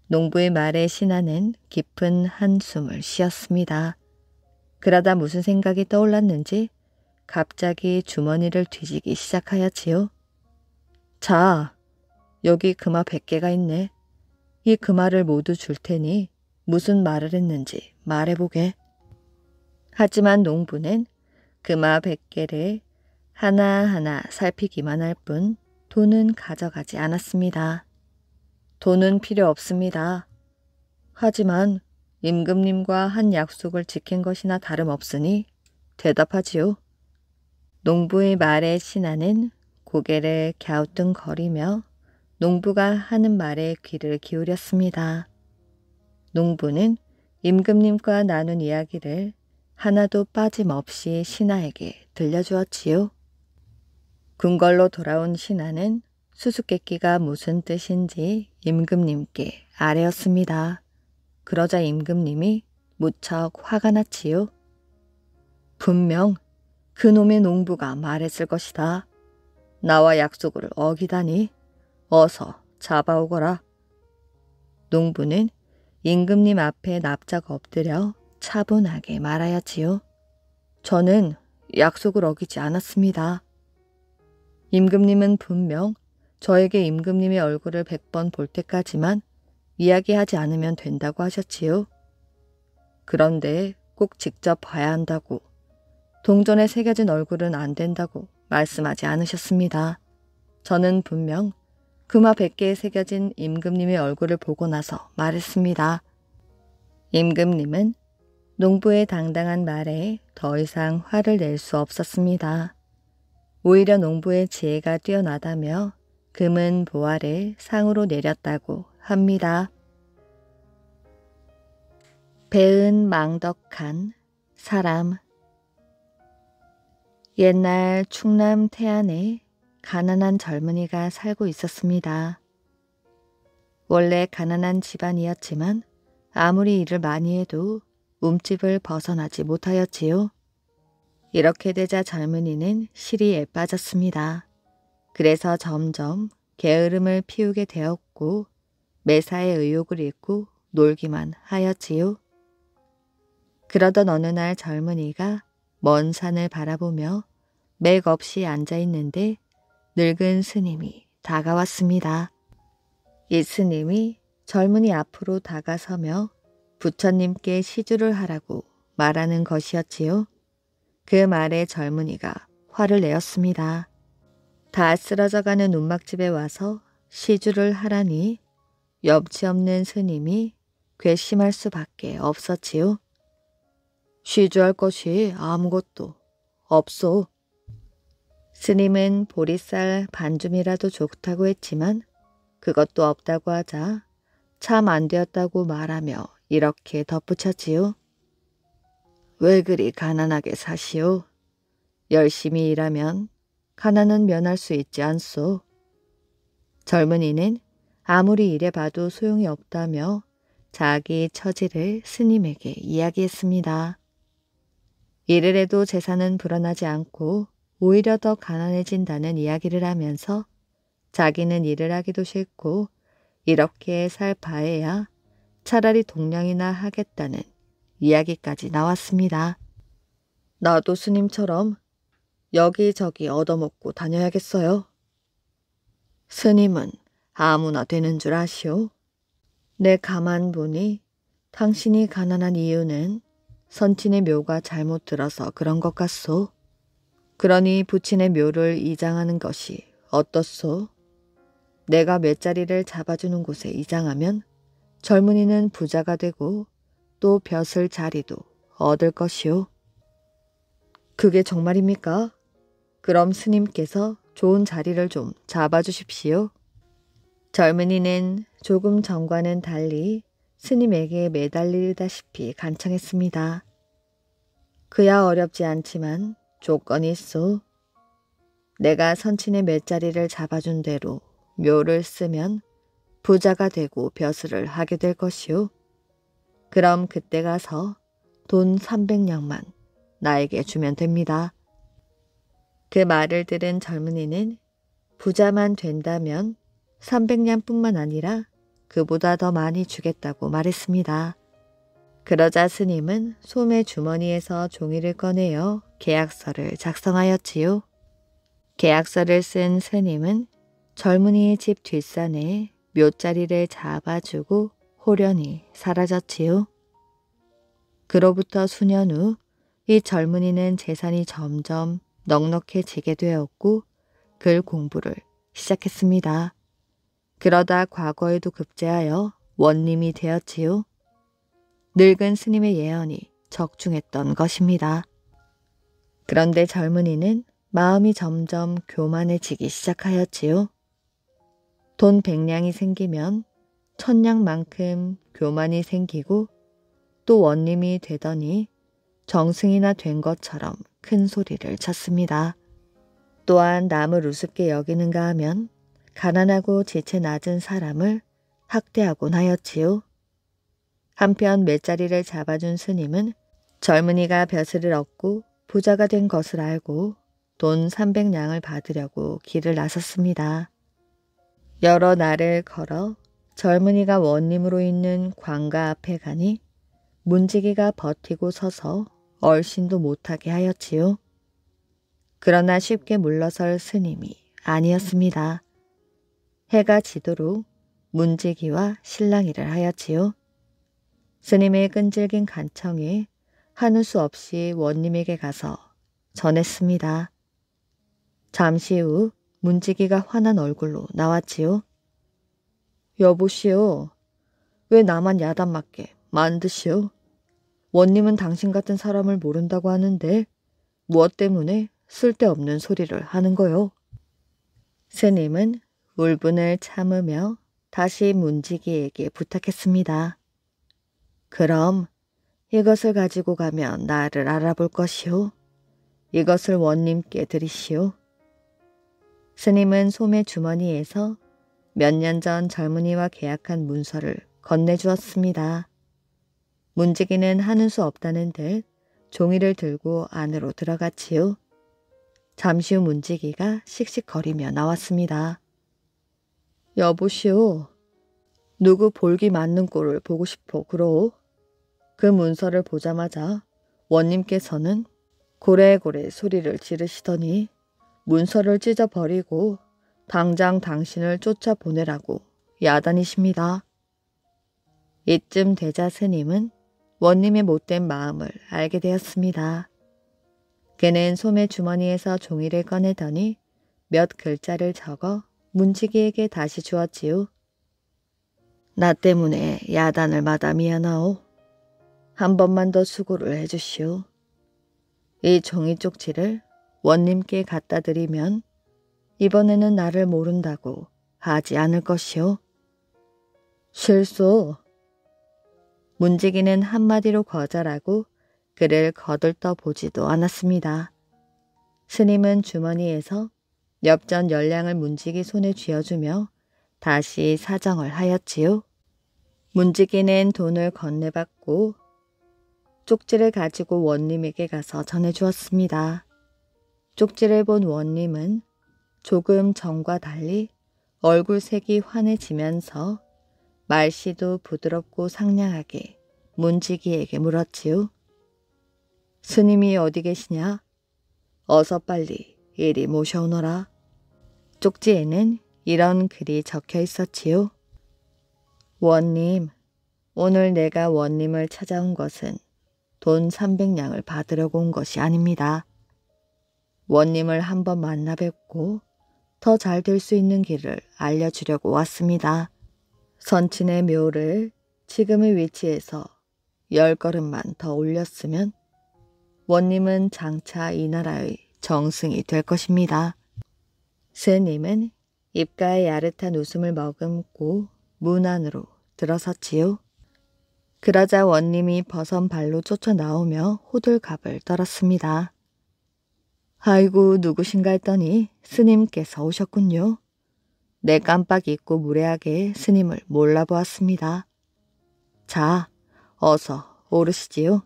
농부의 말에 신하는 깊은 한숨을 쉬었습니다. 그러다 무슨 생각이 떠올랐는지 갑자기 주머니를 뒤지기 시작하였지요. 자, 여기 금화 100개가 있네. 이 금화를 모두 줄 테니 무슨 말을 했는지 말해보게. 하지만 농부는 금화 100개를 하나하나 살피기만 할 뿐 돈은 가져가지 않았습니다. 돈은 필요 없습니다. 하지만 임금님과 한 약속을 지킨 것이나 다름없으니 대답하지요. 농부의 말에 신하는 고개를 갸우뚱거리며 농부가 하는 말에 귀를 기울였습니다. 농부는 임금님과 나눈 이야기를 하나도 빠짐없이 신하에게 들려주었지요. 궁궐로 돌아온 신하는 수수께끼가 무슨 뜻인지 임금님께 아뢰었습니다. 그러자 임금님이 무척 화가 났지요. 분명 그놈의 농부가 말했을 것이다. 나와 약속을 어기다니 어서 잡아오거라. 농부는 임금님 앞에 납작 엎드려 차분하게 말하였지요. 저는 약속을 어기지 않았습니다. 임금님은 분명 저에게 임금님의 얼굴을 100번 볼 때까지만 이야기하지 않으면 된다고 하셨지요. 그런데 꼭 직접 봐야 한다고, 동전에 새겨진 얼굴은 안 된다고 말씀하지 않으셨습니다. 저는 분명 금화 100개에 새겨진 임금님의 얼굴을 보고 나서 말했습니다. 임금님은 농부의 당당한 말에 더 이상 화를 낼 수 없었습니다. 오히려 농부의 지혜가 뛰어나다며 금은 보화를 상으로 내렸다고 합니다. 배은 망덕한 사람. 옛날 충남 태안에 가난한 젊은이가 살고 있었습니다. 원래 가난한 집안이었지만 아무리 일을 많이 해도 움집을 벗어나지 못하였지요. 이렇게 되자 젊은이는 시리에 빠졌습니다. 그래서 점점 게으름을 피우게 되었고 매사에 의욕을 잃고 놀기만 하였지요. 그러던 어느 날 젊은이가 먼 산을 바라보며 맥없이 앉아있는데 늙은 스님이 다가왔습니다. 이 스님이 젊은이 앞으로 다가서며 부처님께 시주를 하라고 말하는 것이었지요. 그 말에 젊은이가 화를 내었습니다. 다 쓰러져가는 움막집에 와서 시주를 하라니 염치 없는 스님이 괘씸할 수밖에 없었지요. 시주할 것이 아무것도 없소. 스님은 보리쌀 반줌이라도 좋다고 했지만 그것도 없다고 하자 참 안 되었다고 말하며 이렇게 덧붙였지요. 왜 그리 가난하게 사시오? 열심히 일하면 가난은 면할 수 있지 않소. 젊은이는 아무리 일해봐도 소용이 없다며 자기 처지를 스님에게 이야기했습니다. 일을 해도 재산은 불어나지 않고 오히려 더 가난해진다는 이야기를 하면서 자기는 일을 하기도 싫고 이렇게 살 바에야 차라리 동냥이나 하겠다는 이야기까지 나왔습니다. 나도 스님처럼 여기저기 얻어먹고 다녀야겠어요. 스님은 아무나 되는 줄 아시오? 내 가만 보니 당신이 가난한 이유는 선친의 묘가 잘못 들어서 그런 것 같소. 그러니 부친의 묘를 이장하는 것이 어떻소? 내가 맷자리를 잡아주는 곳에 이장하면 젊은이는 부자가 되고 또 벼슬 자리도 얻을 것이오. 그게 정말입니까? 그럼 스님께서 좋은 자리를 좀 잡아주십시오. 젊은이는 조금 전과는 달리 스님에게 매달리다시피 간청했습니다. 그야 어렵지 않지만 조건이 있소. 내가 선친의 맷자리를 잡아준 대로 묘를 쓰면 부자가 되고 벼슬을 하게 될 것이오. 그럼 그때 가서 돈 300냥만 나에게 주면 됩니다. 그 말을 들은 젊은이는 부자만 된다면 300냥뿐만 아니라 그보다 더 많이 주겠다고 말했습니다. 그러자 스님은 소매 주머니에서 종이를 꺼내어 계약서를 작성하였지요. 계약서를 쓴 스님은 젊은이의 집 뒷산에 묘자리를 잡아주고 호련히 사라졌지요. 그로부터 수년 후 이 젊은이는 재산이 점점 넉넉해지게 되었고 글 공부를 시작했습니다. 그러다 과거에도 급제하여 원님이 되었지요. 늙은 스님의 예언이 적중했던 것입니다. 그런데 젊은이는 마음이 점점 교만해지기 시작하였지요. 돈 100냥이 생기면 1000냥만큼 교만이 생기고 또 원님이 되더니 정승이나 된 것처럼 큰 소리를 쳤습니다. 또한 남을 우습게 여기는가 하면 가난하고 지체 낮은 사람을 학대하곤 하였지요. 한편 맷자리를 잡아준 스님은 젊은이가 벼슬을 얻고 부자가 된 것을 알고 돈 300냥을 받으려고 길을 나섰습니다. 여러 날을 걸어 젊은이가 원님으로 있는 관가 앞에 가니 문지기가 버티고 서서 얼씬도 못하게 하였지요. 그러나 쉽게 물러설 스님이 아니었습니다. 해가 지도록 문지기와 실랑이를 하였지요. 스님의 끈질긴 간청에 하는 수 없이 원님에게 가서 전했습니다. 잠시 후 문지기가 화난 얼굴로 나왔지요. 여보시오, 왜 나만 야단 맞게 만드시오? 원님은 당신 같은 사람을 모른다고 하는데 무엇 때문에 쓸데없는 소리를 하는 거요? 스님은 울분을 참으며 다시 문지기에게 부탁했습니다. 그럼 이것을 가지고 가면 나를 알아볼 것이오. 이것을 원님께 드리시오. 스님은 소매 주머니에서 몇 년 전 젊은이와 계약한 문서를 건네주었습니다. 문지기는 하는 수 없다는 듯 종이를 들고 안으로 들어갔지요. 잠시 후 문지기가 씩씩거리며 나왔습니다. 여보시오, 누구 볼기 맞는 꼴을 보고 싶어 그러오? 그 문서를 보자마자 원님께서는 고래고래 소리를 지르시더니 문서를 찢어버리고 당장 당신을 쫓아보내라고 야단이십니다. 이쯤 되자 스님은 원님의 못된 마음을 알게 되었습니다. 그는 소매 주머니에서 종이를 꺼내더니 몇 글자를 적어 문지기에게 다시 주었지요. 나 때문에 야단을 받아 미안하오. 한 번만 더 수고를 해주시오. 이 종이 쪽지를 원님께 갖다 드리면 이번에는 나를 모른다고 하지 않을 것이오. 실소. 문지기는 한마디로 거절하고 그를 거들떠 보지도 않았습니다. 스님은 주머니에서 엽전 10냥을 문지기 손에 쥐어주며 다시 사정을 하였지요. 문지기는 돈을 건네받고 쪽지를 가지고 원님에게 가서 전해주었습니다. 쪽지를 본 원님은 조금 전과 달리 얼굴색이 환해지면서 말씨도 부드럽고 상냥하게 문지기에게 물었지요. 스님이 어디 계시냐? 어서 빨리 이리 모셔오너라. 쪽지에는 이런 글이 적혀 있었지요. 원님, 오늘 내가 원님을 찾아온 것은 돈 300냥을 받으려고 온 것이 아닙니다. 원님을 한번 만나 뵙고 더 잘 될 수 있는 길을 알려주려고 왔습니다. 선친의 묘를 지금의 위치에서 10걸음만 더 올렸으면 원님은 장차 이 나라의 정승이 될 것입니다. 스님은 입가에 야릇한 웃음을 머금고 문 안으로 들어섰지요. 그러자 원님이 버선 발로 쫓아 나오며 호들갑을 떨었습니다. 아이고 누구신가 했더니 스님께서 오셨군요. 내 깜빡 잊고 무례하게 스님을 몰라보았습니다. 자, 어서 오르시지요.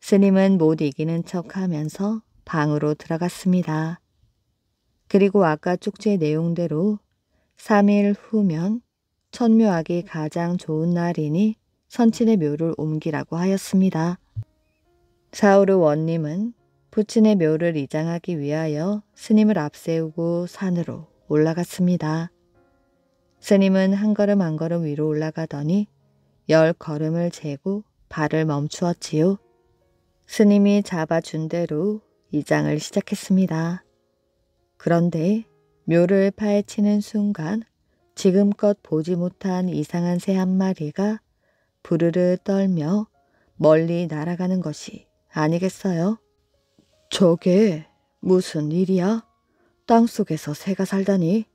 스님은 못 이기는 척하면서 방으로 들어갔습니다. 그리고 아까 쪽지의 내용대로 3일 후면 천묘하기 가장 좋은 날이니 선친의 묘를 옮기라고 하였습니다. 사흘 후 원님은 부친의 묘를 이장하기 위하여 스님을 앞세우고 산으로 올라갔습니다. 스님은 한 걸음 한 걸음 위로 올라가더니 10걸음을 재고 발을 멈추었지요. 스님이 잡아준 대로 이장을 시작했습니다. 그런데 묘를 파헤치는 순간 지금껏 보지 못한 이상한 새 한 마리가 부르르 떨며 멀리 날아가는 것이 아니겠어요? 저게 무슨 일이야? 땅속에서 새가 살다니.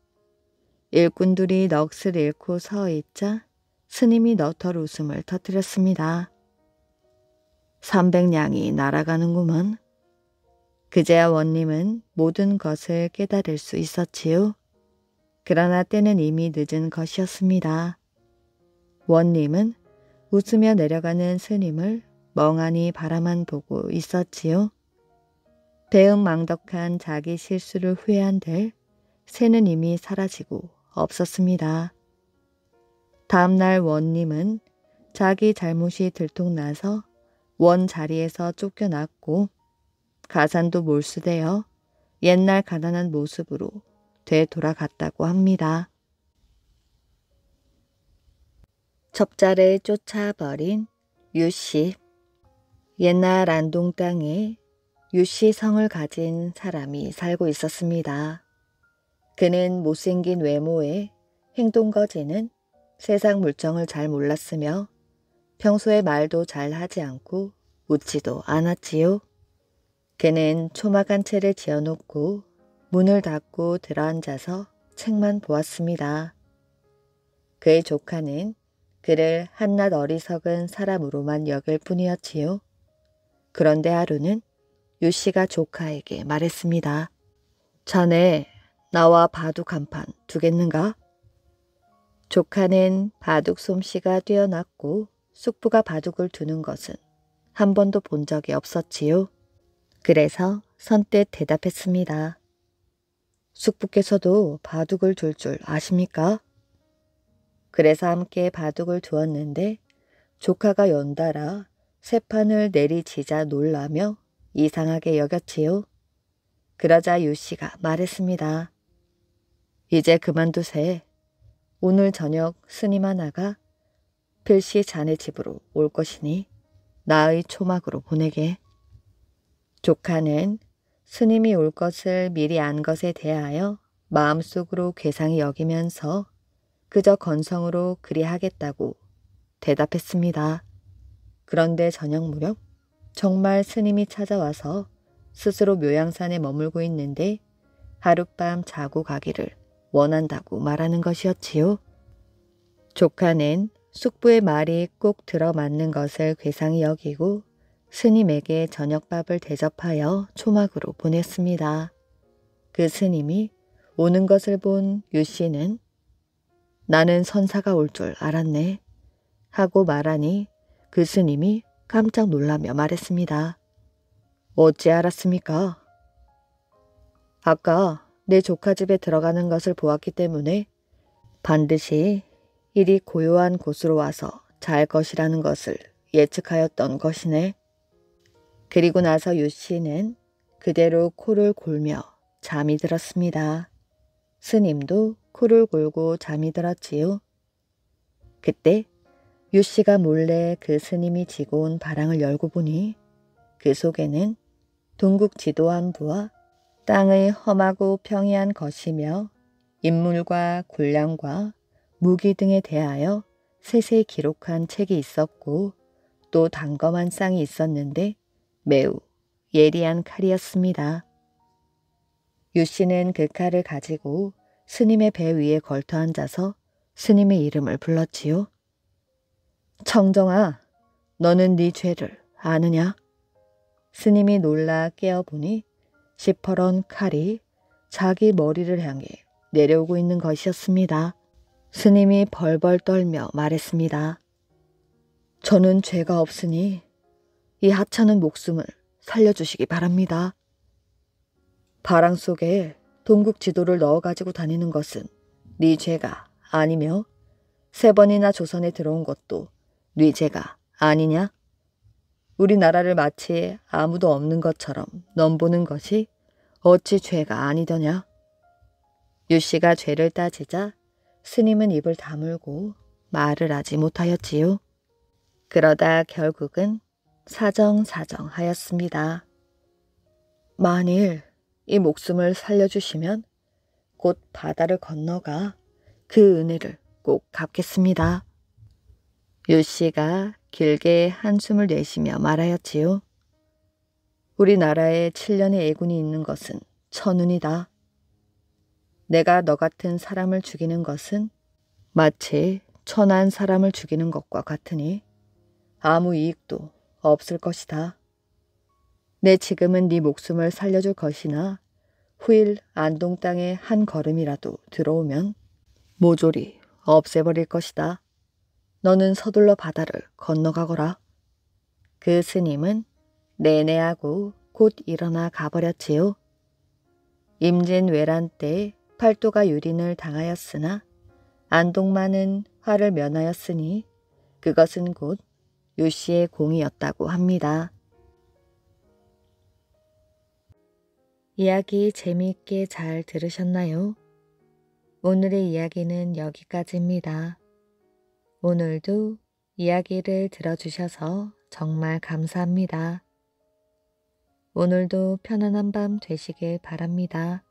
일꾼들이 넋을 잃고 서 있자 스님이 너털 웃음을 터뜨렸습니다. 300냥이 날아가는구먼. 그제야 원님은 모든 것을 깨달을 수 있었지요. 그러나 때는 이미 늦은 것이었습니다. 원님은 웃으며 내려가는 스님을 멍하니 바라만 보고 있었지요. 배은망덕한 자기 실수를 후회한들 새는 이미 사라지고 없었습니다. 다음날 원님은 자기 잘못이 들통나서 원 자리에서 쫓겨났고 가산도 몰수되어 옛날 가난한 모습으로 되돌아갔다고 합니다. 첩자를 쫓아버린 유씨. 옛날 안동 땅에 유씨 성을 가진 사람이 살고 있었습니다. 그는 못생긴 외모에 행동거지는 세상 물정을 잘 몰랐으며 평소에 말도 잘 하지 않고 웃지도 않았지요. 그는 초막 한 채를 지어놓고 문을 닫고 들어앉아서 책만 보았습니다. 그의 조카는 그를 한낱 어리석은 사람으로만 여길 뿐이었지요. 그런데 하루는 유씨가 조카에게 말했습니다. 자네 나와 바둑 한 판 두겠는가? 조카는 바둑 솜씨가 뛰어났고 숙부가 바둑을 두는 것은 한 번도 본 적이 없었지요. 그래서 선뜻 대답했습니다. 숙부께서도 바둑을 둘 줄 아십니까? 그래서 함께 바둑을 두었는데 조카가 연달아 세 판을 내리치자 놀라며 이상하게 여겼지요. 그러자 유씨가 말했습니다. 이제 그만두세. 오늘 저녁 스님 하나가 필시 자네 집으로 올 것이니 나의 초막으로 보내게. 조카는 스님이 올 것을 미리 안 것에 대하여 마음속으로 괴상히 여기면서 그저 건성으로 그리하겠다고 대답했습니다. 그런데 저녁 무렵 정말 스님이 찾아와서 스스로 묘양산에 머물고 있는데 하룻밤 자고 가기를 원한다고 말하는 것이었지요. 조카는 숙부의 말이 꼭 들어맞는 것을 괴상히 여기고 스님에게 저녁밥을 대접하여 초막으로 보냈습니다. 그 스님이 오는 것을 본 유씨는 나는 선사가 올 줄 알았네 하고 말하니 그 스님이 깜짝 놀라며 말했습니다. 어찌 알았습니까? 아까 내 조카 집에 들어가는 것을 보았기 때문에 반드시 이리 고요한 곳으로 와서 잘 것이라는 것을 예측하였던 것이네. 그리고 나서 유씨는 그대로 코를 골며 잠이 들었습니다. 스님도 코를 골고 잠이 들었지요. 그때 유 씨가 몰래 그 스님이 지고 온 바랑을 열고 보니 그 속에는 동국 지도 한 부와 땅의 험하고 평이한 것이며 인물과 군량과 무기 등에 대하여 세세히 기록한 책이 있었고 또 단검한 쌍이 있었는데 매우 예리한 칼이었습니다. 유 씨는 그 칼을 가지고 스님의 배 위에 걸터 앉아서 스님의 이름을 불렀지요. 청정아, 너는 네 죄를 아느냐? 스님이 놀라 깨어보니 시퍼런 칼이 자기 머리를 향해 내려오고 있는 것이었습니다. 스님이 벌벌 떨며 말했습니다. 저는 죄가 없으니 이 하찮은 목숨을 살려주시기 바랍니다. 바랑 속에 동국 지도를 넣어가지고 다니는 것은 네 죄가 아니며 3번이나 조선에 들어온 것도 네 죄가 아니냐? 우리나라를 마치 아무도 없는 것처럼 넘보는 것이 어찌 죄가 아니더냐? 유 씨가 죄를 따지자 스님은 입을 다물고 말을 하지 못하였지요. 그러다 결국은 사정하였습니다. 만일 이 목숨을 살려주시면 곧 바다를 건너가 그 은혜를 꼭 갚겠습니다. 유 씨가 길게 한숨을 내쉬며 말하였지요. 우리나라에 7년의 애군이 있는 것은 천운이다. 내가 너 같은 사람을 죽이는 것은 마치 천한 사람을 죽이는 것과 같으니 아무 이익도 없을 것이다. 내 지금은 네 목숨을 살려줄 것이나 후일 안동 땅에 한 걸음이라도 들어오면 모조리 없애버릴 것이다. 너는 서둘러 바다를 건너가거라. 그 스님은 네네 하고 곧 일어나 가버렸지요. 임진왜란 때 팔도가 유린을 당하였으나 안동만은 화를 면하였으니 그것은 곧 유 씨의 공이었다고 합니다. 이야기 재미있게 잘 들으셨나요? 오늘의 이야기는 여기까지입니다. 오늘도 이야기를 들어주셔서 정말 감사합니다. 오늘도 편안한 밤 되시길 바랍니다.